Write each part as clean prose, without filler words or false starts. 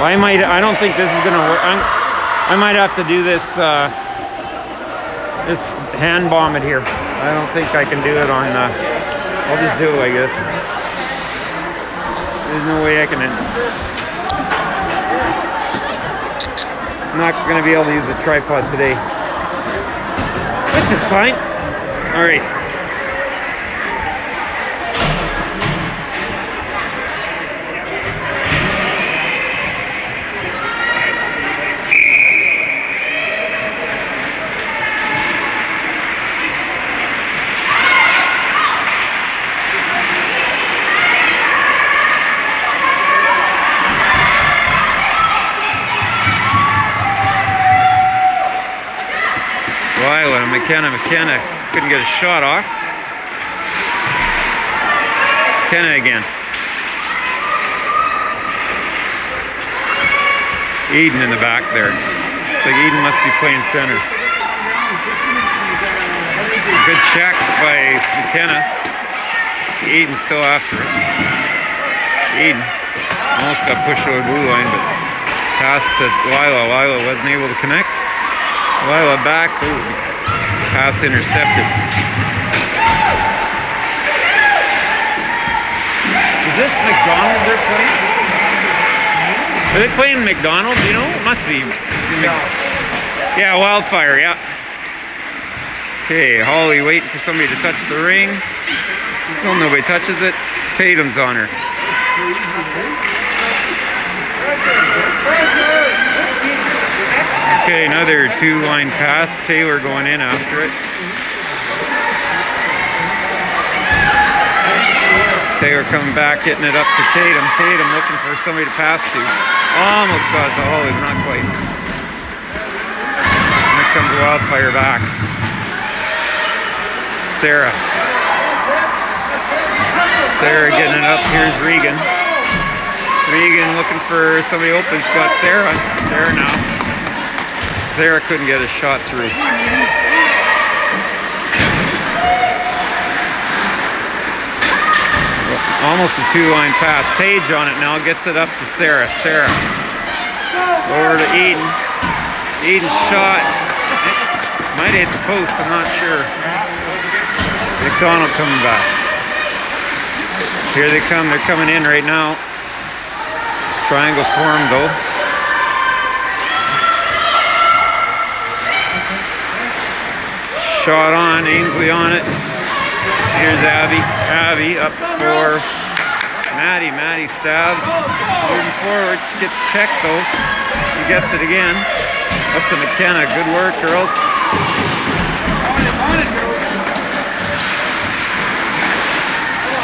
Well, I don't think this is gonna work. I might have to do this, just hand bomb it here. I don't think I can do it on, I'll just do it, I guess. There's no way I can I'm not gonna be able to use a tripod today. Which is fine. All right. McKenna couldn't get a shot off. McKenna again. Eden in the back there. Looks like Eden must be playing center. Good check by McKenna. Eden still after it. Eden almost got pushed over the blue line, but pass to Lila. Lila wasn't able to connect. Lila back. Ooh. Pass intercepted. Is this MacDonald they're playing? Are they playing MacDonald? Do you know? It must be. Yeah, Wildfire, yeah. Okay, Holly waiting for somebody to touch the ring. Still nobody touches it. Tatum's on her. Okay, another two-line pass. Taylor going in after it. Taylor coming back, hitting it up to Tatum. Tatum looking for somebody to pass to. Almost got it to Holly, but not quite. Here comes Wildfire back. Sarah. Sarah getting it up. Here's Regan. Regan looking for somebody open. She's got Sarah. Sarah now. Sarah couldn't get a shot through. Almost a two-line pass. Paige on it now. Gets it up to Sarah. Sarah. Over to Eden. Eden shot. Might hit the post. I'm not sure. MacDonald coming back. Here they come. They're coming in right now. Triangle form though. Shot on, Ainsley on it. Here's Abby. Abby up for Maddie. Maddie stabs. Moving forward. She gets checked though. She gets it again. Up to McKenna. Good work, girls.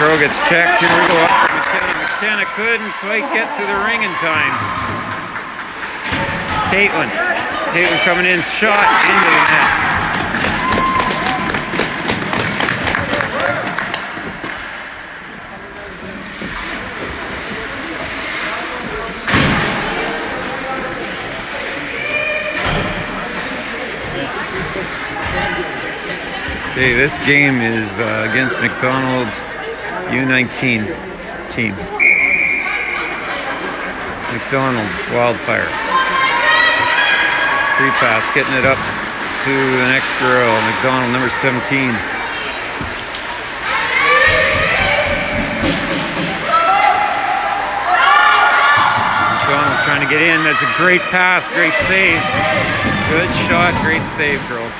Girl gets checked. Here we go up to McKenna. McKenna couldn't quite get to the ring in time. Caitlin. Caitlin coming in. Shot into the net. Okay, this game is against MacDonald U19 team. MacDonald, Wildfire. Free pass, getting it up to the next girl, MacDonald, number 17. MacDonald trying to get in. That's a great pass, great save. Good shot, great save, girls.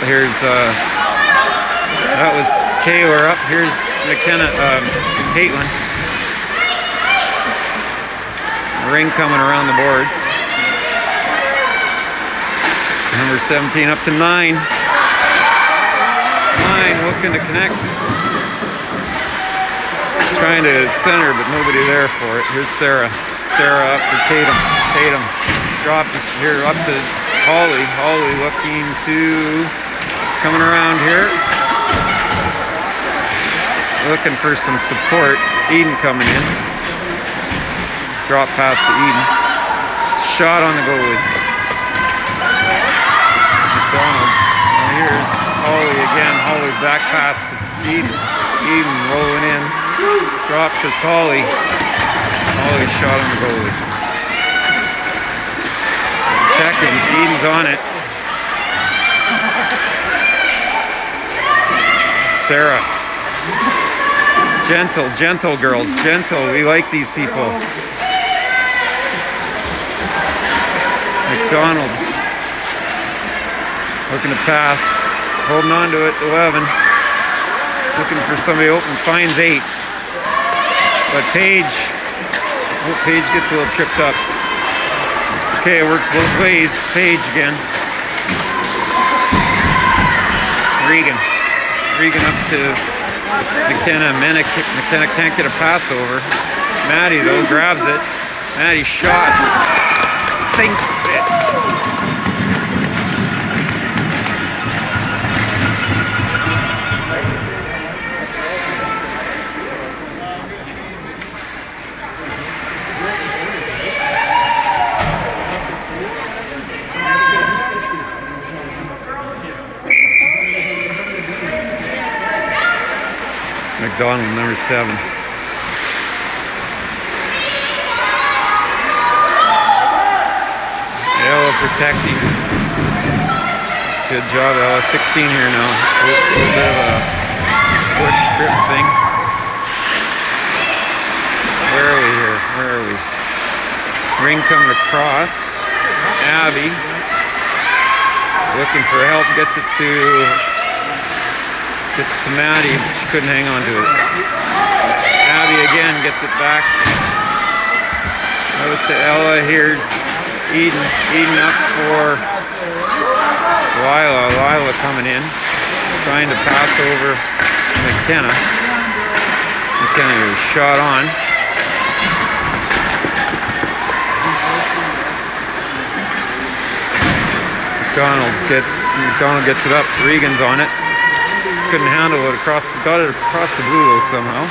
Here's that was Taylor up. Here's McKenna, Caitlin. Ring coming around the boards. Number 17 up to 9. 9 looking to connect. Trying to center, but nobody there for it. Here's Sarah. Sarah up for Tatum. Tatum dropped it here up to Holly. Holly looking to coming around here. Looking for some support. Eden coming in. Drop pass to Eden. Shot on the goalie. MacDonald. Now here's Holly again. Holly back pass to Eden. Eden rolling in. Drop to Holly. Holy shot on the goalie. Checking. Eden's on it. Sarah. Gentle, gentle girls. Gentle. We like these people. MacDonald. Looking to pass. Holding on to it. 11. Looking for somebody open. Finds 8. But Paige. Oh, Paige gets a little tripped up. It's okay, it works both ways. Paige again. Regan. Regan up to McKenna. McKenna can't get a pass over. Maddie though grabs it. Maddie shot. Sinks it. MacDonald, number 7. Ella protecting. Good job, Ella. 16 here now. A little bit of a push trip thing. Where are we here? Where are we? Ring coming across. Abby. Looking for help. Gets it to Maddie, but she couldn't hang on to it. Abby again gets it back. Notice to Ella. Here's Eden. Eden up for Lila. Lila coming in. Trying to pass over McKenna. McKenna was shot on. MacDonald gets it up. Regan's on it. Couldn't handle it got it across the blue though somehow.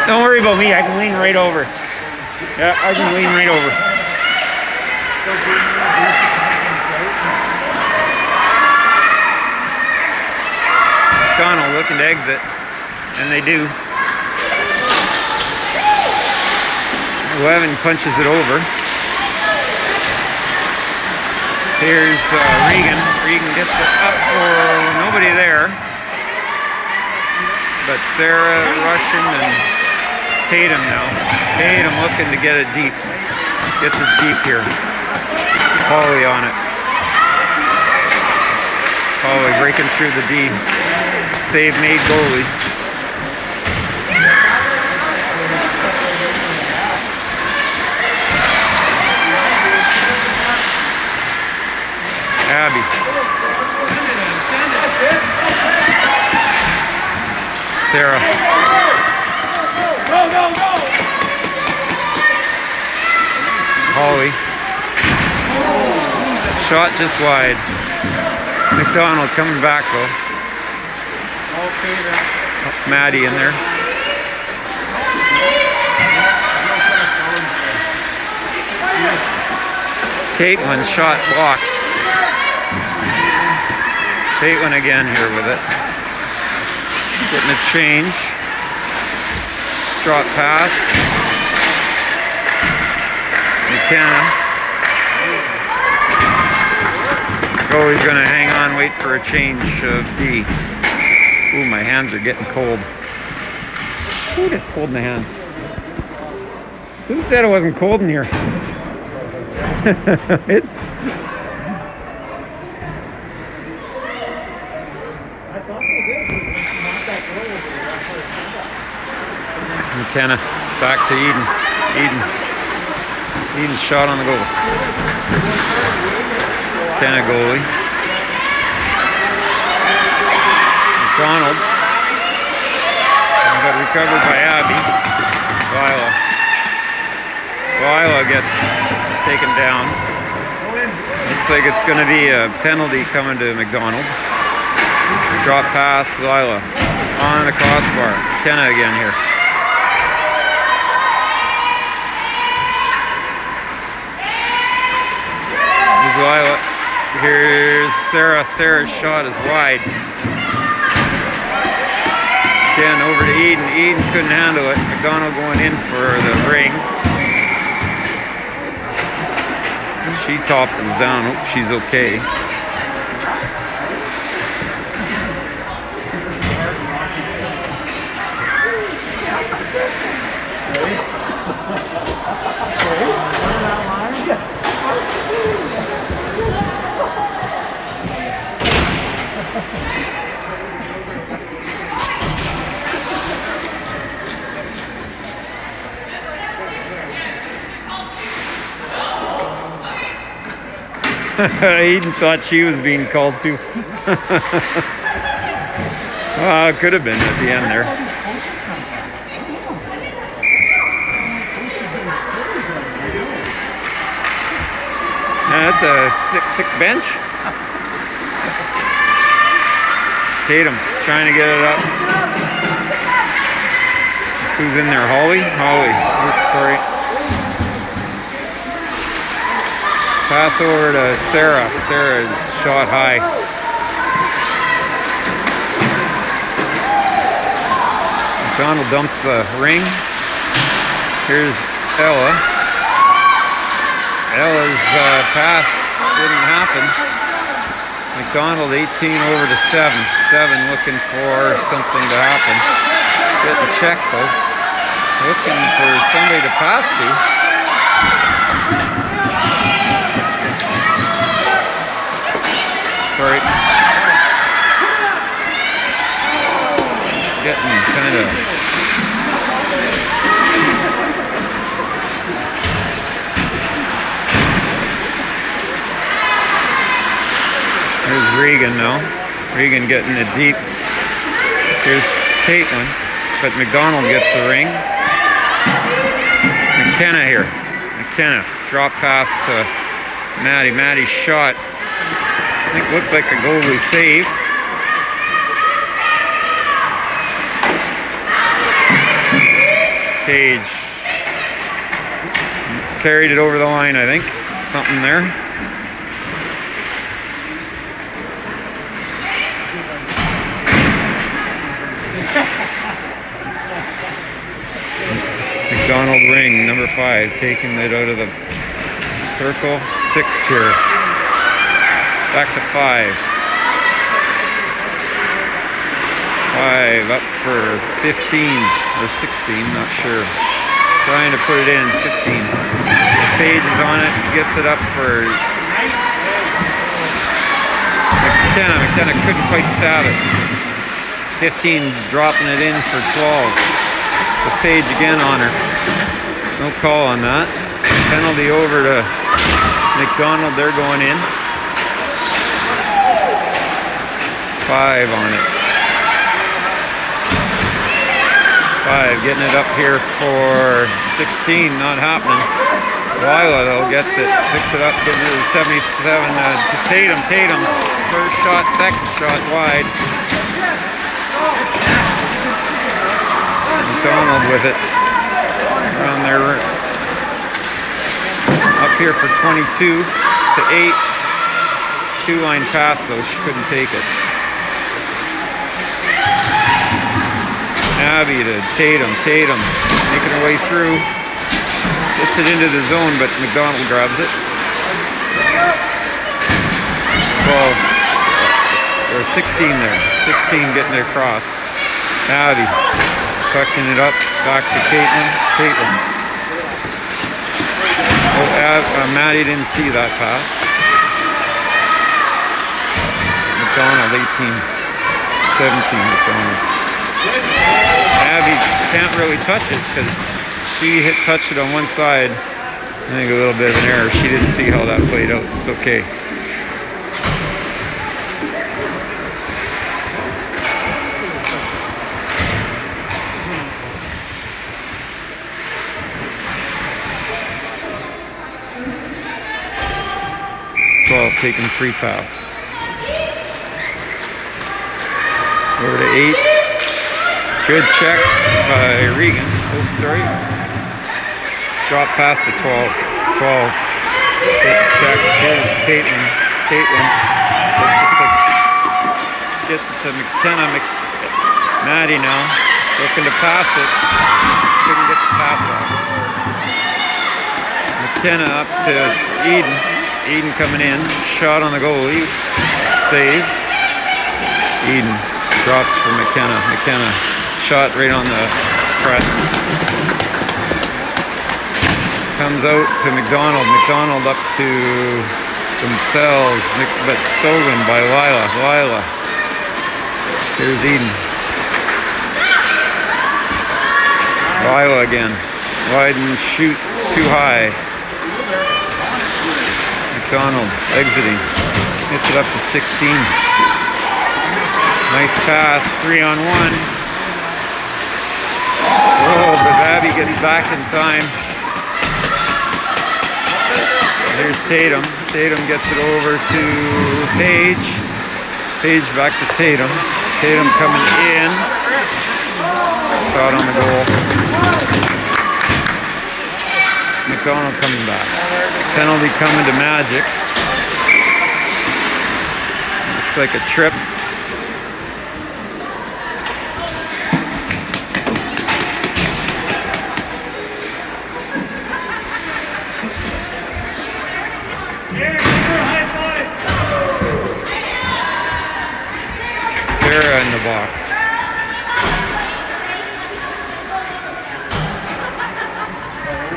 Don't worry about me, I can lean right over. Yeah, I can lean right over. MacDonald looking to exit, and they do. 11 punches it over. Here's Regan. Regan gets it up for nobody there. But Sarah rushing and Tatum now. Tatum looking to get it deep. Gets it deep here. Holly on it. Holly breaking through the D. Save made goalie. Abby. Sarah. Go, go, go! Holly. Shot just wide. MacDonald coming back though. Maddie in there. Caitlin shot blocked. Caitlin again here with it. Getting a change. Drop pass. McKenna. Oh, he's gonna hang on, wait for a change of D. Ooh, my hands are getting cold. Ooh, it gets cold in the hands. Who said it wasn't cold in here? It's... McKenna back to Eden. Eden's shot on the goal. McKenna goalie. MacDonald. Got recovered by Abby. Lila gets taken down. Looks like it's going to be a penalty coming to MacDonald. Drop pass, Lila. On the crossbar. McKenna again here. Here's Lila. Here's Sarah. Sarah's shot is wide. again over to Eden. Eden couldn't handle it. MacDonald going in for the ring. She topples down. Hope she's okay. Eden thought she was being called too. Well, it could have been at the end there. That's a thick bench. Tatum trying to get it up. Who's in there? Holly? Holly. Oops, sorry. Pass over to Sarah. Sarah is shot high. MacDonald dumps the ring. Here's Ella. Ella's pass didn't happen. MacDonald 18 over to 7. 7 looking for something to happen. Getting checked though. Looking for somebody to pass to. Sorry. Getting kind of Here's Regan now. Regan getting it deep. Here's Caitlin, but MacDonald gets the ring. McKenna here. McKenna drop pass to Maddie. Maddie's shot. I think looked like a goalie save. Page carried it over the line, I think. Something there. MacDonald ring, number 5, taking it out of the circle. 6 here. Back to 5. 5 up for 15 or 16, not sure. Trying to put it in, 15. Page is on it, gets it up for McKenna. McKenna couldn't quite stab it. 15 dropping it in for 12. The Page again on her. No call on that. Penalty over to MacDonald, they're going in. 5 on it. 5 getting it up here for 16, not happening. Lila though gets it, picks it up, getting it to 77 to Tatum. Tatum's first shot, second shot wide. MacDonald with it around there. Up here for 22 to 8. 2-line pass though, she couldn't take it. Abby to Tatum. Tatum making her way through. Gets it into the zone, but MacDonald grabs it. 12 or 16 there. 16 getting it across. Abby tucking it up back to Caitlin. Caitlin. Oh, Maddie didn't see that pass. MacDonald 18, 17 MacDonald. Abby can't really touch it because she touched it on one side. I think a little bit of an error. She didn't see how that played out. It's okay. Taking free pass. Over to 8. Good check by Regan. Oh, sorry. Drop pass to 12. 12. Good check. Here's Caitlin. Caitlin gets it to McKenna. Maddie now. Looking to pass it. Couldn't get the pass off. McKenna up to Eden. Eden coming in. Shot on the goalie. Save. Eden drops for McKenna. McKenna shot right on the crest. Comes out to MacDonald. MacDonald up to themselves, but stolen by Lila. Lila. Here's Eden. Lila again. Wyden shoots too high. MacDonald exiting. Gets it up to 16. Nice pass. 3-on-1. Oh, but Abby gets back in time. Here's Tatum. Tatum gets it over to Page. Page back to Tatum. Tatum coming in. Shot on the goal. MacDonald coming back. Penalty coming to Magic. Looks like a trip. Sarah in the box.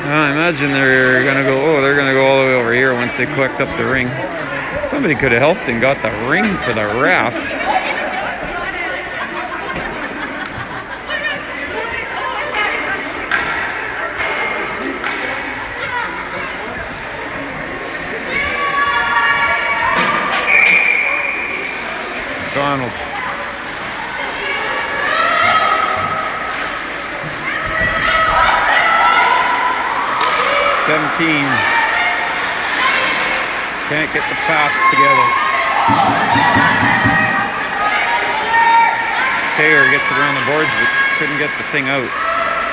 I imagine they're gonna go all the way over here once they collect up the ring. Somebody could have helped and got the ring for the ref. MacDonald. Can't get the pass together. Taylor gets it around the boards, but couldn't get the thing out.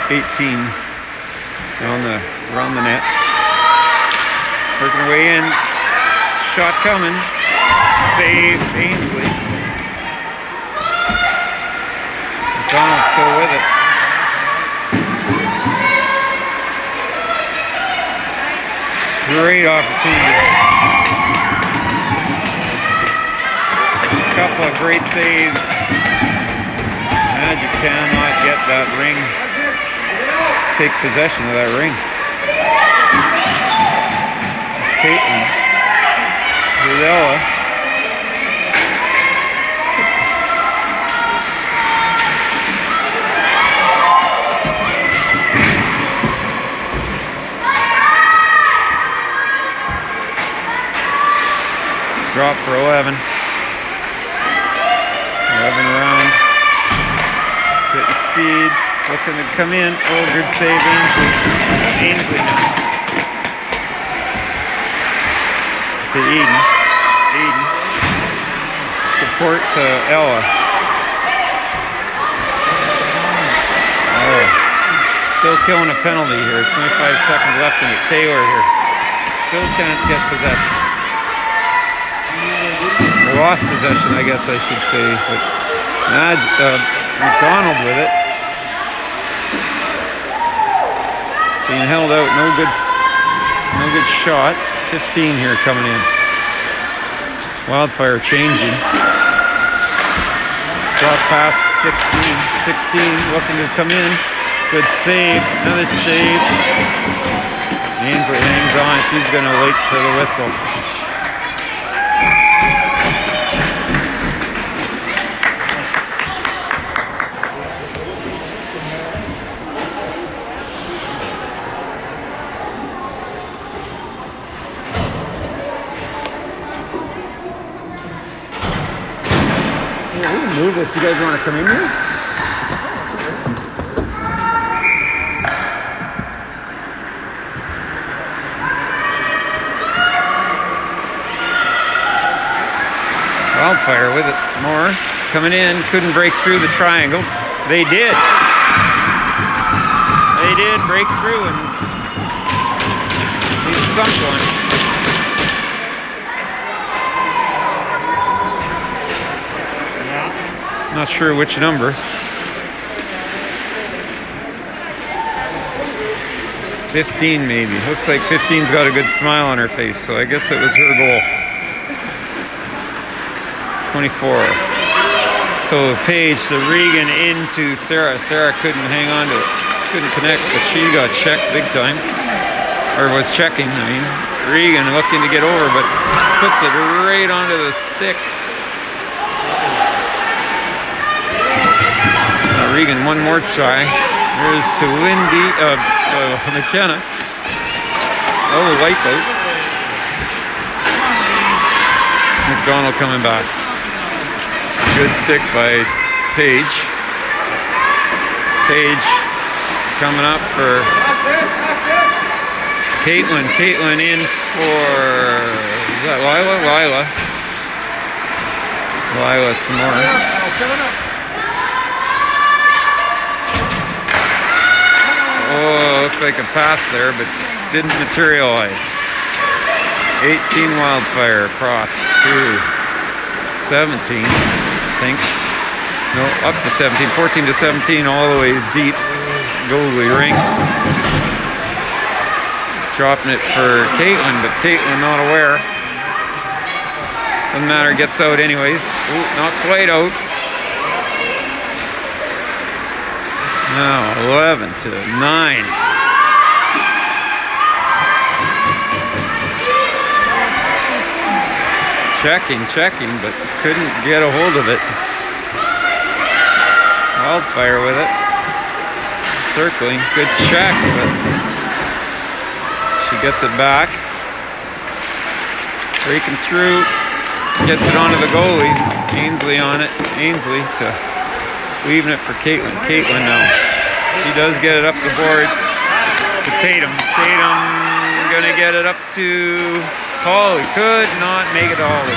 18 around the net. Working her way in. Shot coming. Save Ainsley. MacDonald still with it. Great opportunity. A couple of great saves. Magic cannot get that ring. Take possession of that ring. Caitlin. Ella. Drop for 11. 11 around. Getting speed. Looking to come in. Oh, good save, Ainsley. Ainsley now. To Eden. Eden. Support to Ella. Oh. Still killing a penalty here. 25 seconds left in it. Taylor here. Still can't get possession. Lost possession, I guess I should say, but MacDonald with it. Being held out, no good shot. 15 here coming in. Wildfire changing. Drop pass to 16. 16 looking to come in. Good save. Another save. Ainsley hangs on. She's going to wait for the whistle. Move this. You guys want to come in here? Wildfire with it some more. Coming in, couldn't break through the triangle. They did. They did break through and he sunk one. Not sure which number. 15 maybe. Looks like 15's got a good smile on her face, so I guess it was her goal. 24. So Paige to Regan into Sarah. Sarah couldn't hang on to it. Couldn't connect, but she got checked big time. Or was checking, I mean. Regan looking to get over, but puts it right onto the stick. Regan, one more try. Here's to Lindy, McKenna. Oh, the wipeout. MacDonald coming back. Good stick by Paige. Paige coming up for Caitlin. Caitlin in for, is that Lila? Lila. Lila some more. Oh, looked like a pass there, but didn't materialize. 18 Wildfire across to 17, I think. No, up to 17. 14 to 17, all the way deep. Goalie ring. Dropping it for Caitlin, but Caitlin not aware. Doesn't matter, gets out anyways. Ooh, not quite out. Now 11 to 9. Checking, but couldn't get a hold of it. Wildfire with it. Circling, good check, but she gets it back. Breaking through, gets it onto the goalie. Ainsley on it. Ainsley to leaving it for Caitlin. Caitlin now. She does get it up the boards to Tatum. Tatum gonna get it up to Holly. Could not make it to Holly.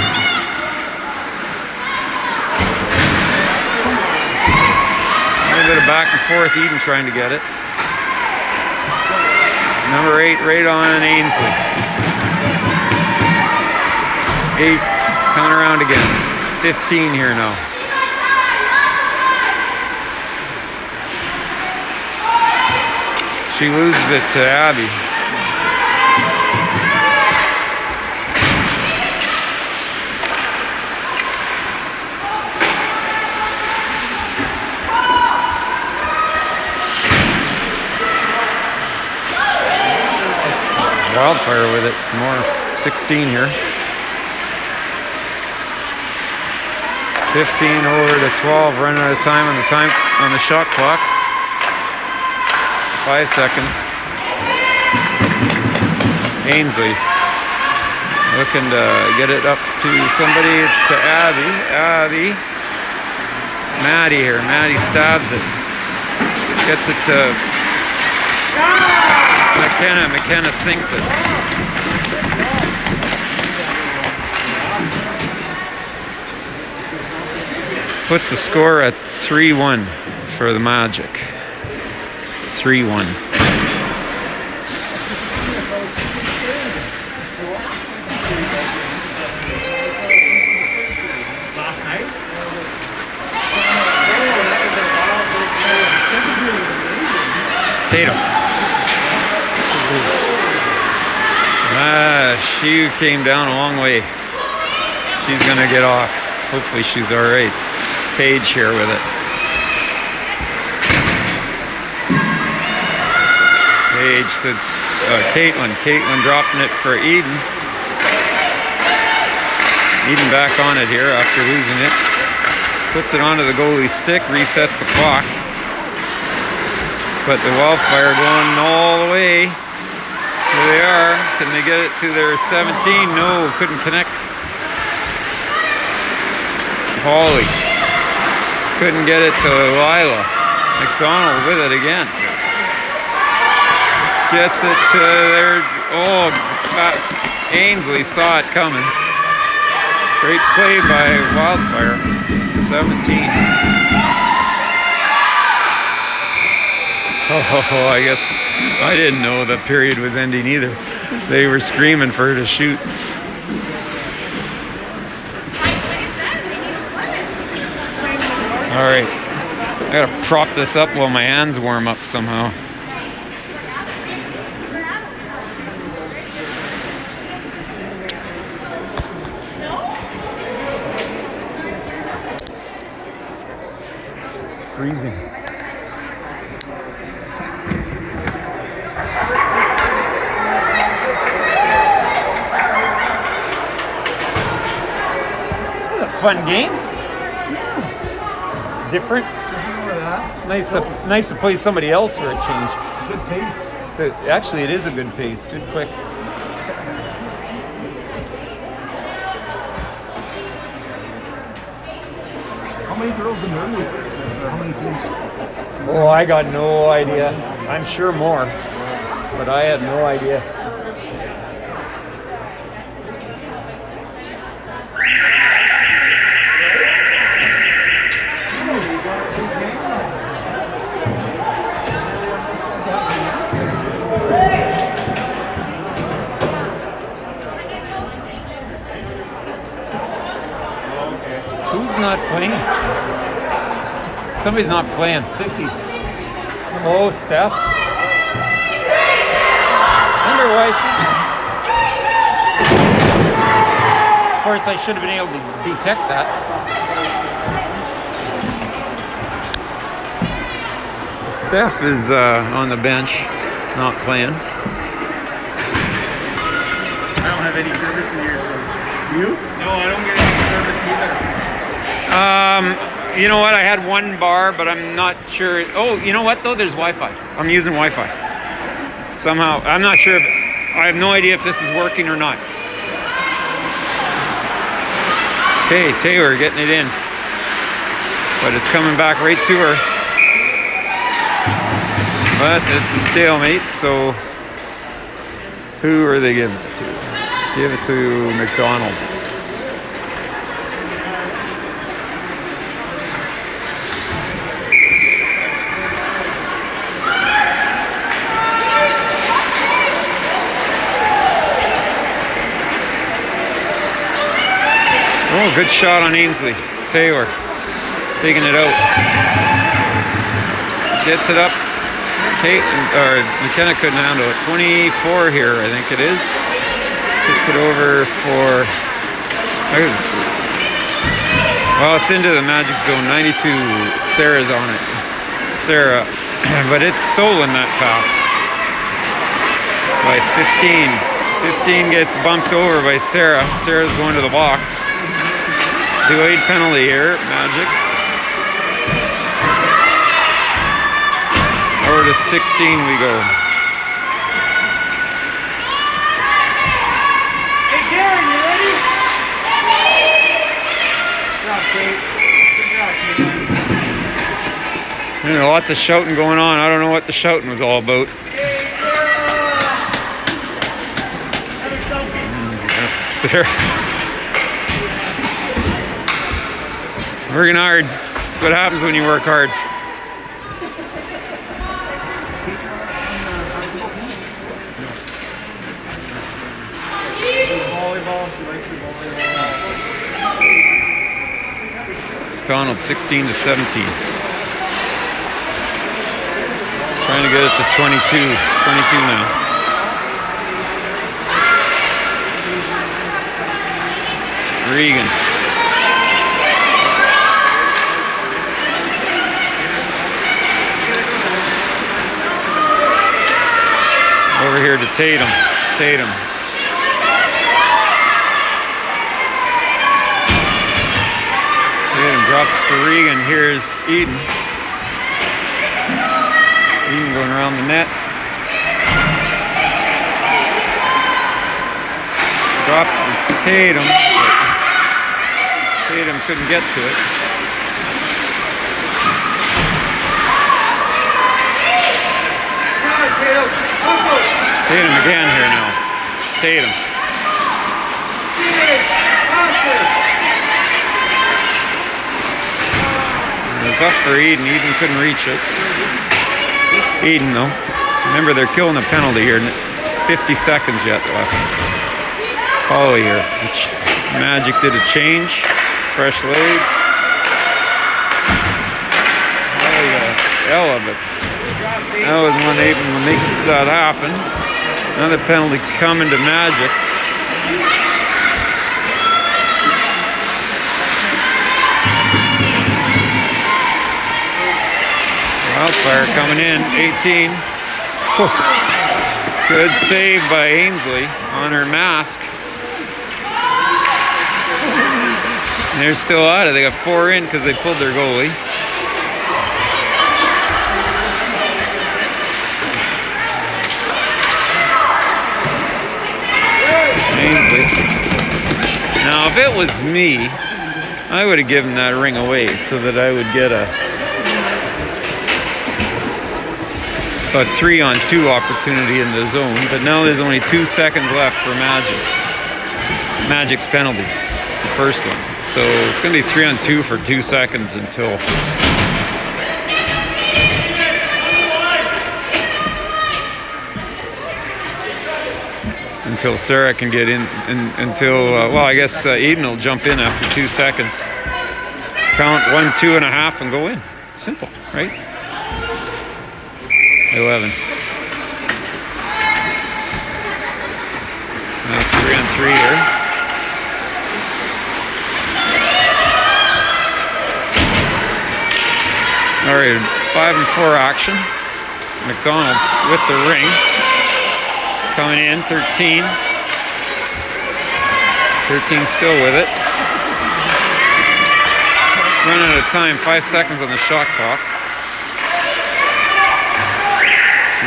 A little bit of back and forth. Eden trying to get it. Number 8 right on Ainsley. 8 coming around again. 15 here now. She loses it to Abby. Wildfire with it, some more. 16 here. 15 over to 12, running out of time on the shot clock. 5 seconds. Ainsley looking to get it up to somebody. It's to Abby. Abby. Maddie here. Maddie stabs it. Gets it to McKenna. McKenna sinks it. Puts the score at 3-1 for the Magic. 3-1. Tatum. She came down a long way. She's gonna get off. Hopefully she's all right. Paige here with it. Paige to Caitlin. Caitlin dropping it for Eden. Eden back on it here after losing it. Puts it onto the goalie's stick, resets the clock. But the Wildfire going all the way. Here they are. Can they get it to their 17? No, couldn't connect. Holly. Couldn't get it to Lila. MacDonald with it again. Gets it to their... Oh, Ainsley saw it coming. Great play by Wildfire. 17. Oh, I guess I didn't know the period was ending either. They were screaming for her to shoot. All right, I gotta prop this up while my hands warm up somehow. freezing. This is a fun game. It's different. It's nice to play somebody else for a change. It's a good pace. Actually, it is a good pace. Good, quick. How many girls in the league? How many teams? Oh, I got no idea. I'm sure more, but I have no idea. Who's not playing? Somebody's not playing. 50. Oh, Steph. Wonder why Of course, I should have been able to detect that. Steph is on the bench, not playing. I don't have any service in here, so do you? No, I don't get any service either. You know what? I had one bar, but I'm not sure. Oh, you know what though? There's Wi-Fi. I'm using Wi-Fi. Somehow, I'm not sure. I have no idea if this is working or not. Okay, Taylor getting it in, but it's coming back right to her. But it's a stalemate. So, who are they giving it to? Give it to MacDonald. Oh, good shot on Ainsley. Taylor taking it out. Gets it up. McKenna couldn't handle it. 24 here, I think it is. Gets it over for... Well, it's into the magic zone. 92. Sarah's on it. Sarah. But it's stolen, that pass. By 15. 15 gets bumped over by Sarah. Sarah's going to the box. Delayed penalty here, Magic. Over to 16 we go. Hey, Gary, you ready? Good job, Kate. Good job, Kate. You know, lots of shouting going on. I don't know what the shouting was all about. Sarah. Working hard. That's what happens when you work hard. MacDonald 16 to 17. Trying to get it to 22. 22 now. Regan. Over here to Tatum. Tatum drops it for Regan. Here's Eden. Eden going around the net. Drops for Tatum. Tatum couldn't get to it. Tatum again here now. Tatum. It's up for Eden. Eden couldn't reach it. Eden though. Remember they're killing a penalty here. 50 seconds yet left. Holly here. Magic did a change. Fresh legs. Ella, but that was one able to make that happen. Another penalty coming to Magic. Wildfire coming in, 18. Whew. Good save by Ainsley on her mask. And they're still at it. They got 4 in because they pulled their goalie. Ainsley. Now, if it was me, I would have given that ring away so that I would get a 3-on-2 opportunity in the zone. But now there's only 2 seconds left for Magic. Magic's penalty, the first one. So it's going to be 3-on-2 for 2 seconds until Sarah can get in, well, I guess Eden will jump in after 2 seconds. Count 1, 2 and a half and go in. Simple, right? 11. That's 3-on-3 here. All right, 5-and-4 action. MacDonald's with the ring. Coming in, 13. 13 still with it. Running out of time, 5 seconds on the shot clock.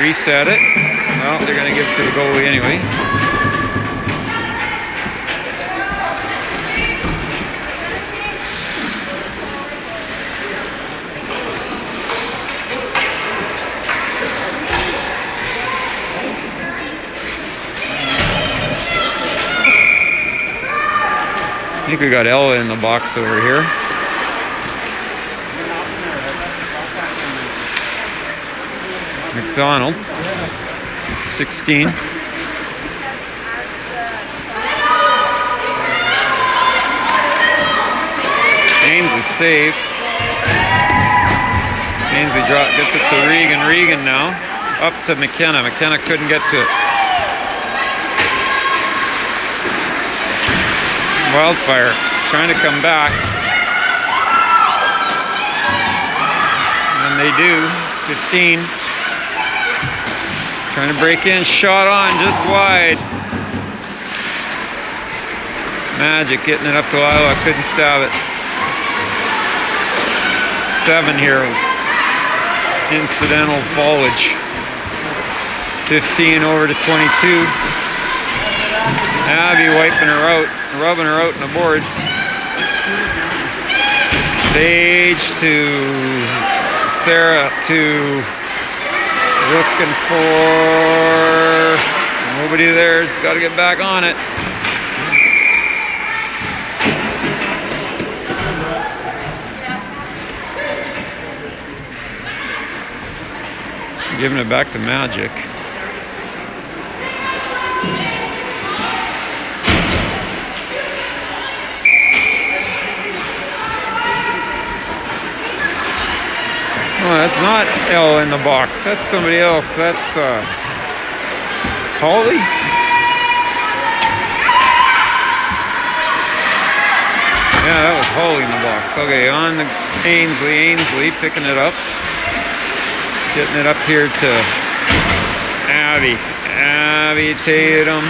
Reset it. Well, they're going to give it to the goalie anyway. I think we got Ella in the box over here. MacDonald, 16. Ainsley save. Ainsley gets it to Regan. Regan now up to McKenna. McKenna couldn't get to it. Wildfire trying to come back. And they do. 15. Trying to break in. Shot on just wide. Magic getting it up to Lila. Couldn't stab it. 7 here. Incidental foliage. 15 over to 22. Abby wiping her out, rubbing her out in the boards. Stage to Sarah to looking for nobody there. It's got to get back on it. Giving it back to Magic. Oh, that's not Elle in the box. That's somebody else. That's Holly. Yeah, that was Holly in the box. Okay, on the Ainsley. Ainsley picking it up. Getting it up here to Abby. Abby Tatum.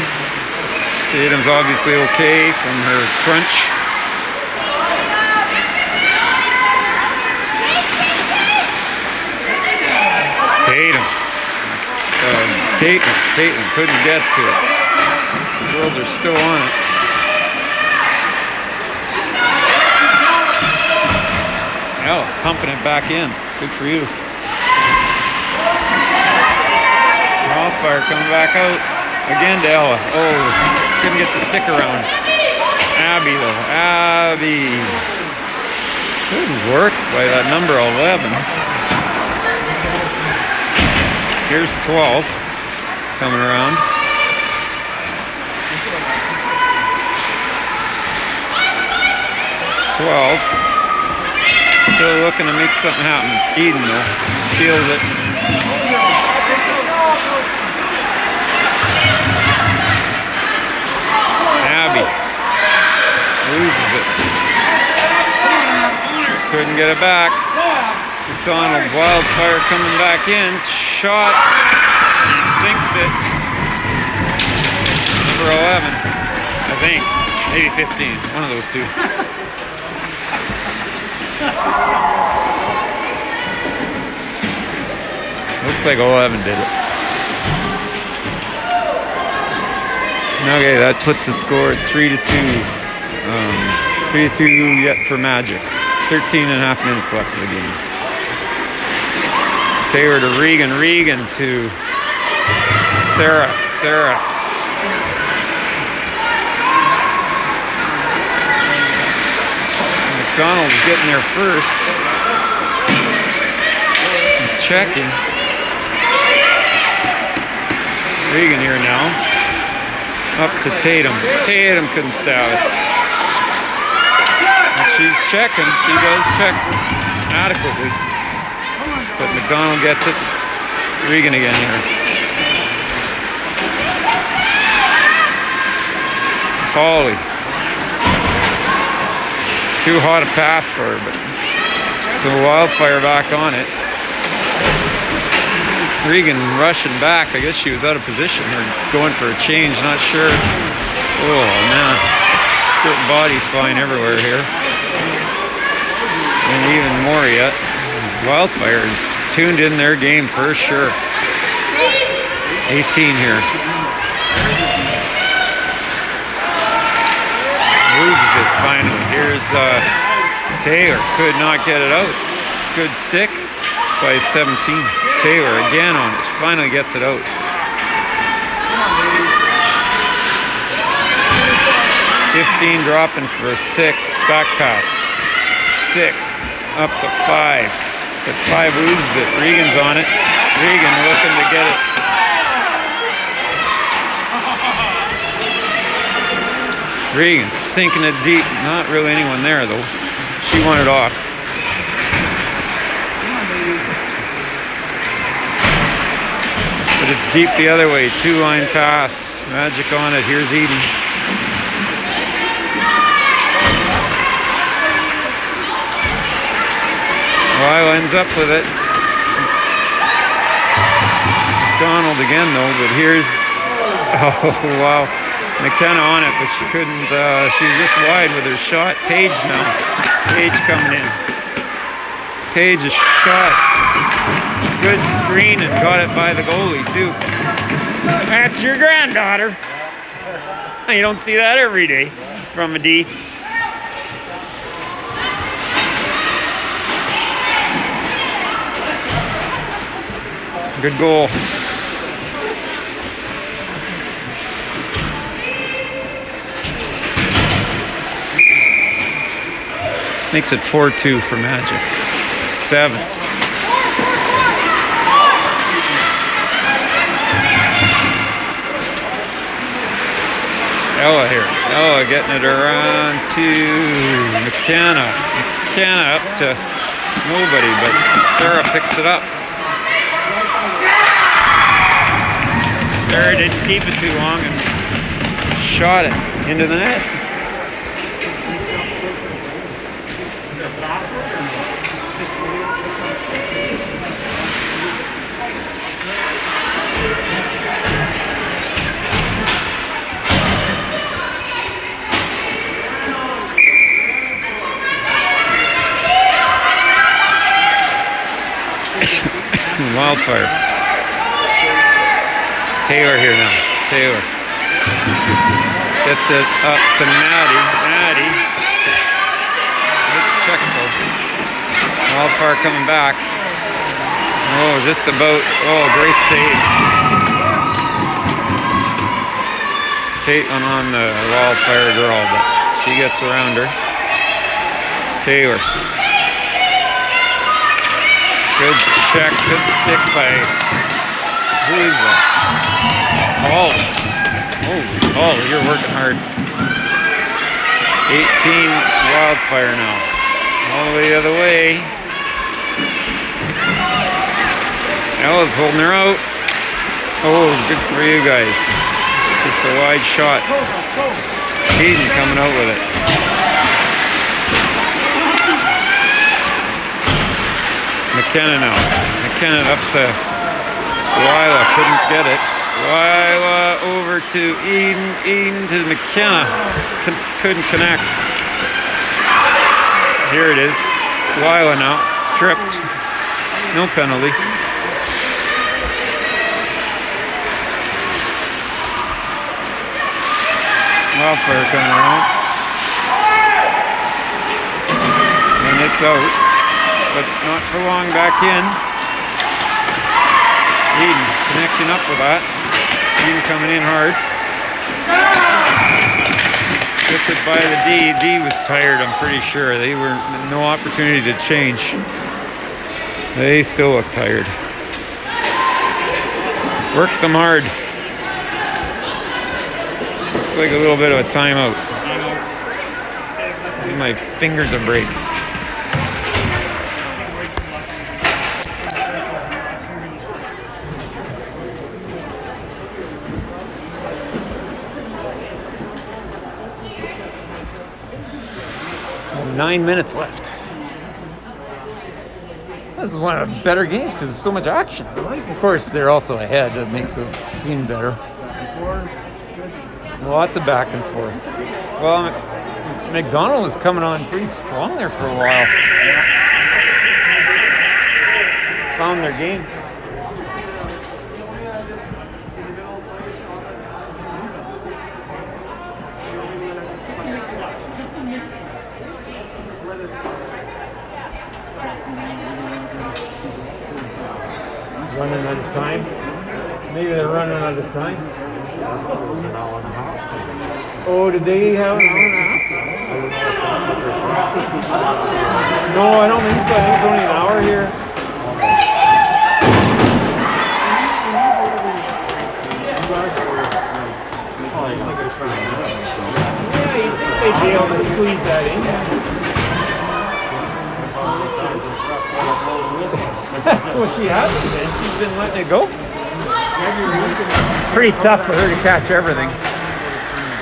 Tatum's obviously okay from her crunch. Tatum couldn't get to it. The girls are still on it. Oh, pumping it back in. Good for you. Wildfire coming back out. Again to Ella. Oh, couldn't get the stick around. Abby though. Abby. Good work by that number 11. Here's 12 coming around. It's 12. Still looking to make something happen. Eden though steals it. Abby loses it. Couldn't get it back. MacDonald Wildfire coming back in. Shot. Sinks it. Number 11. I think. Maybe 15. One of those two. Looks like 11 did it. Okay, that puts the score at 3-2. 3-2 yet for Magic. 13.5 minutes left of the game. Taylor to Regan. Regan to Sarah. Sarah. MacDonald's getting there first. Checking. Regan here now. Up to Tatum. Tatum couldn't stab it. And she's checking. She does check adequately. But MacDonald gets it. Regan again here. Holly. Too hot a pass for her, but so Wildfire back on it. Regan rushing back. I guess she was out of position or going for a change, not sure. Oh man, certain bodies flying everywhere here. And even more yet. Wildfire is tuned in their game for sure. 18 here. Loses it finally. Here's Taylor. Could not get it out. Good stick by 17. Taylor again on it. She finally gets it out. 15 dropping for 6. Back pass. 6. Up to 5. But 5 loses it. Regan's on it. Regan looking to get it. Regan sinking it deep. Not really anyone there though. She won it off. But it's deep the other way. 2-line pass. Magic on it. Here's Eden. Lyle ends up with it. MacDonald again though, but here's, oh wow, McKenna on it, but she couldn't, she was just wide with her shot. Paige now, Paige coming in. Paige is shot. Good screen and got it by the goalie too. That's your granddaughter. You don't see that every day from a D. Good goal. Makes it 4-2 for Magic. 7. Ella here. Ella getting it around to McKenna. McKenna up to nobody, but Sarah picks it up. Sarah didn't keep it too long and shot it into the net. Wildfire. Taylor here now. Taylor gets it up to Maddie. Maddie. It's checkable. Wildfire coming back. Oh, just about. Oh, great save. Caitlin on the Wildfire girl, but she gets around her. Taylor. Good check, good stick by, who is that? Oh, you're working hard. 18 Wildfire now. All the way the other way. Ella's holding her out. Oh, good for you guys. Just a wide shot. Eden coming out with it. 9 McKenna now. McKenna up to Lila, couldn't get it. Lila over to Eden. Eden to McKenna, couldn't connect. Here it is. Lila now, tripped. No penalty. Wildfire coming around. And it's out. But not for long back in. Eden connecting up with that. Eden coming in hard. Gets it by the D. D was tired, I'm pretty sure. They were no opportunity to change. They still look tired. Worked them hard. Looks like a little bit of a timeout. My fingers are break. And 9 minutes left. This is one of the better games because there's so much action. Of course, they're also ahead. That makes it seem better. Lots of back and forth. Well, MacDonald was coming on pretty strong there for a while. Found their game. Running out of time. Maybe they're running out of time. Oh, did they have an hour and a half? No, I don't think so. I think it's only an hour here. Yeah, you think they'd be able to squeeze that in. Well, she hasn't been. She's been letting it go. Pretty tough for her to catch everything.